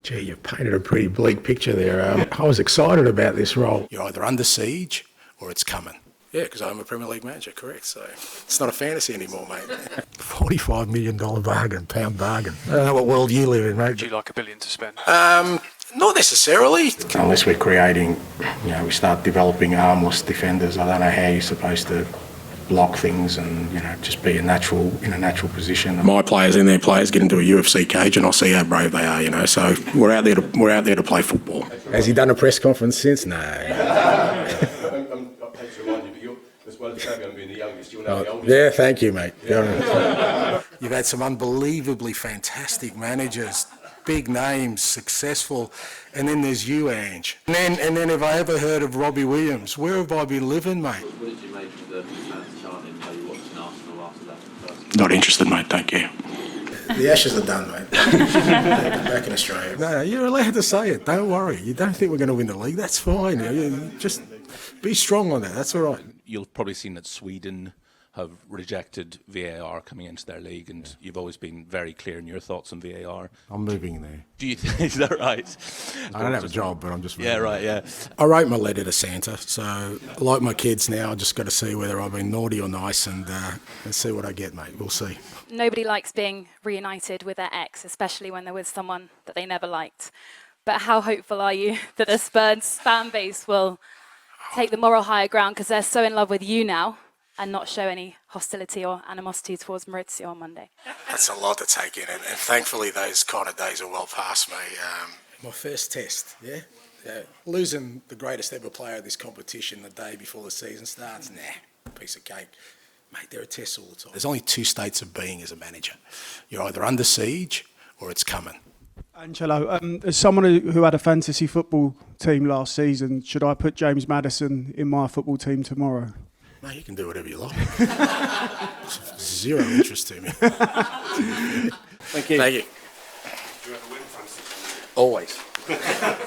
Gee, you've painted a pretty bleak picture there. I was excited about this role. You're either under siege or it's coming. Yeah, because I'm a Premier League manager, correct. So it's not a fantasy anymore, mate. $45 million bargain, pound bargain. I don't know what world you live in, mate. Would you like $1 billion to spend? Not necessarily. Unless we're creating, we start developing armless defenders. I don't know how you're supposed to block things and, just be in a natural position. My players and their players get into a UFC cage and I'll see how brave they are, so we're out there to play football. Has he done a press conference since? No. Yeah, thank you, mate. You've had some unbelievably fantastic managers, big names, successful, and then there's you, Ange. And then have I ever heard of Robbie Williams? Where have I been living, mate? What did you make of the fans chanting how you watched Arsenal after that? Not interested, mate, thank you. The Ashes are done, mate. Back in Australia. No, you're allowed to say it. Don't worry. You don't think we're going to win the league? That's fine. Just be strong on that. That's all right. You'll probably seen that Sweden have rejected VAR coming into their league, and you've always been very clear in your thoughts on VAR. I'm moving there. Do you think, is that right? I don't have a job, but I'm just moving. Yeah, right, yeah. I wrote my letter to Santa, so like my kids now, I just got to see whether I've been naughty or nice and see what I get, mate. We'll see. Nobody likes being reunited with their ex, especially when they're with someone that they never liked. But how hopeful are you that the Spurs fan base will take the moral higher ground because they're so in love with you now and not show any hostility or animosity towards Maurizio on Monday? That's a lot to take in, and thankfully those kind of days are well past me. My first test, yeah? Losing the greatest ever player of this competition the day before the season starts, piece of cake. Mate, there are tests all the time. There's only two states of being as a manager. You're either under siege or it's coming. Angelo, as someone who had a fantasy football team last season, should I put James Maddison in my football team tomorrow? No, you can do whatever you like. Zero interest to me. Thank you. Thank you. Do you have a win fantasy? Always.